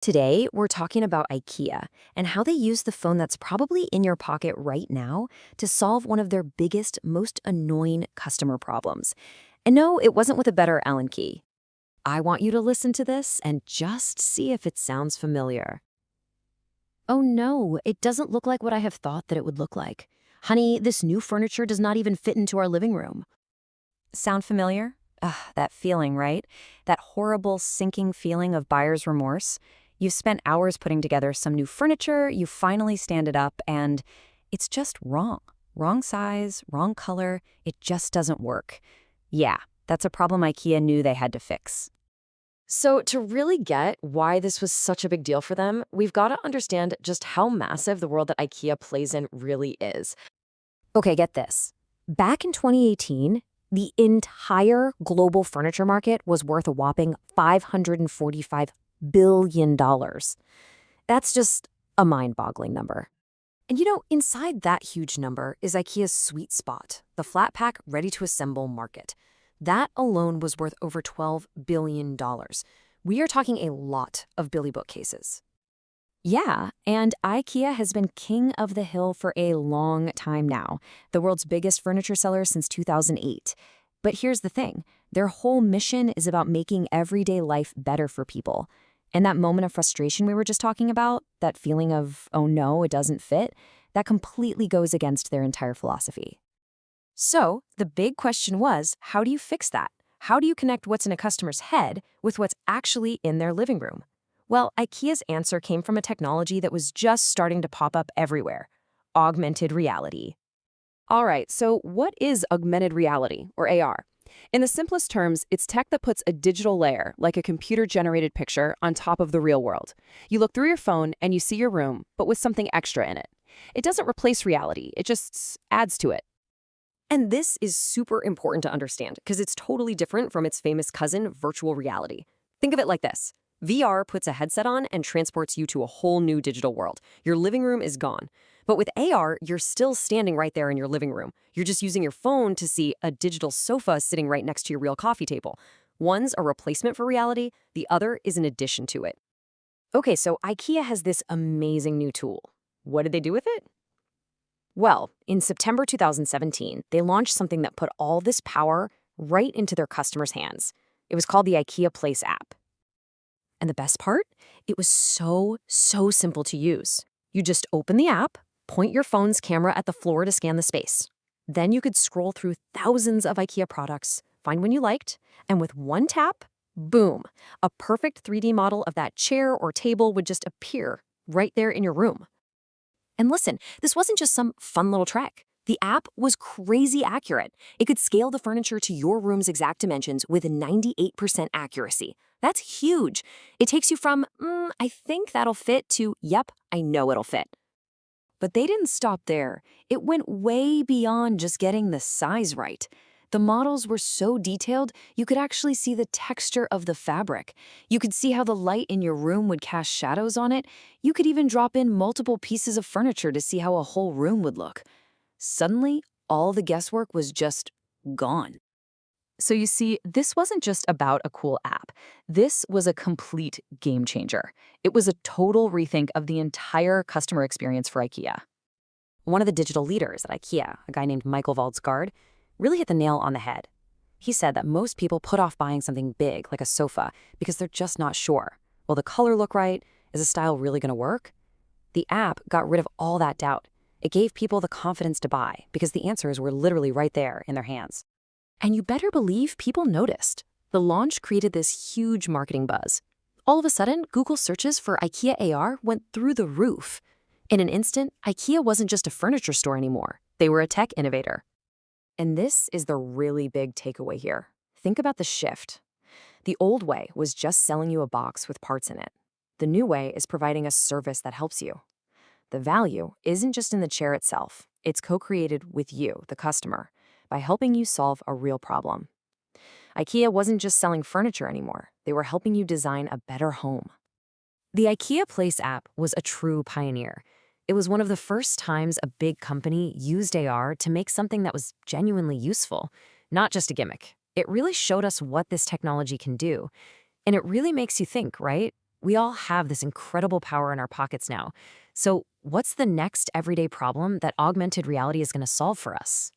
Today, we're talking about IKEA and how they use the phone that's probably in your pocket right now to solve one of their biggest, most annoying customer problems. And no, it wasn't with a better Allen key. I want you to listen to this and just see if it sounds familiar. Oh no, it doesn't look like what I have thought that it would look like. Honey, this new furniture does not even fit into our living room. Sound familiar? Ugh, that feeling, right? That horrible sinking feeling of buyer's remorse. You've spent hours putting together some new furniture, you finally stand it up, and it's just wrong. Wrong size, wrong color, it just doesn't work. Yeah, that's a problem IKEA knew they had to fix. So, to really get why this was such a big deal for them, we've got to understand just how massive the world that IKEA plays in really is. Okay, get this. Back in 2018, the entire global furniture market was worth a whopping $545 billion. That's just a mind-boggling number. And inside that huge number is IKEA's sweet spot, the flat pack ready-to-assemble market. That alone was worth over $12 billion. We are talking a lot of Billy bookcases. Yeah, and IKEA has been king of the hill for a long time now, the world's biggest furniture seller since 2008. But here's the thing, their whole mission is about making everyday life better for people. And that moment of frustration we were just talking about, that feeling of, oh no, it doesn't fit, that completely goes against their entire philosophy. So, the big question was, how do you fix that? How do you connect what's in a customer's head with what's actually in their living room? Well, IKEA's answer came from a technology that was just starting to pop up everywhere: augmented reality. All right, so what is augmented reality, or AR? In the simplest terms, it's tech that puts a digital layer, like a computer-generated picture, on top of the real world. You look through your phone and you see your room, but with something extra in it. It doesn't replace reality, it just adds to it. And this is super important to understand because it's totally different from its famous cousin, virtual reality. Think of it like this. VR puts a headset on and transports you to a whole new digital world. Your living room is gone. But with AR, you're still standing right there in your living room. You're just using your phone to see a digital sofa sitting right next to your real coffee table. One's a replacement for reality, the other is an addition to it. Okay, so IKEA has this amazing new tool. What did they do with it? Well, in September 2017, they launched something that put all this power right into their customers' hands. It was called the IKEA Place app. And the best part? It was so simple to use. You just open the app, point your phone's camera at the floor to scan the space. Then you could scroll through thousands of IKEA products, find one you liked, and with one tap, boom, a perfect 3D model of that chair or table would just appear right there in your room. And listen, this wasn't just some fun little trick. The app was crazy accurate. It could scale the furniture to your room's exact dimensions with 98% accuracy. That's huge. It takes you from, I think that'll fit, to, yep, I know it'll fit. But they didn't stop there. It went way beyond just getting the size right. The models were so detailed, you could actually see the texture of the fabric. You could see how the light in your room would cast shadows on it. You could even drop in multiple pieces of furniture to see how a whole room would look. Suddenly, all the guesswork was just gone. So you see, this wasn't just about a cool app. This was a complete game changer. It was a total rethink of the entire customer experience for IKEA. One of the digital leaders at IKEA, a guy named Michael Valdsgaard, really hit the nail on the head. He said that most people put off buying something big, like a sofa, because they're just not sure. Will the color look right? Is the style really going to work? The app got rid of all that doubt. It gave people the confidence to buy, because the answers were literally right there in their hands. And you better believe people noticed. The launch created this huge marketing buzz. All of a sudden, Google searches for IKEA AR went through the roof. In an instant, IKEA wasn't just a furniture store anymore. They were a tech innovator. And this is the really big takeaway here. Think about the shift. The old way was just selling you a box with parts in it. The new way is providing a service that helps you. The value isn't just in the chair itself. It's co-created with you, the customer, by helping you solve a real problem. IKEA wasn't just selling furniture anymore. They were helping you design a better home. The IKEA Place app was a true pioneer. It was one of the first times a big company used AR to make something that was genuinely useful, not just a gimmick. It really showed us what this technology can do. And it really makes you think, right? We all have this incredible power in our pockets now. So, what's the next everyday problem that augmented reality is going to solve for us?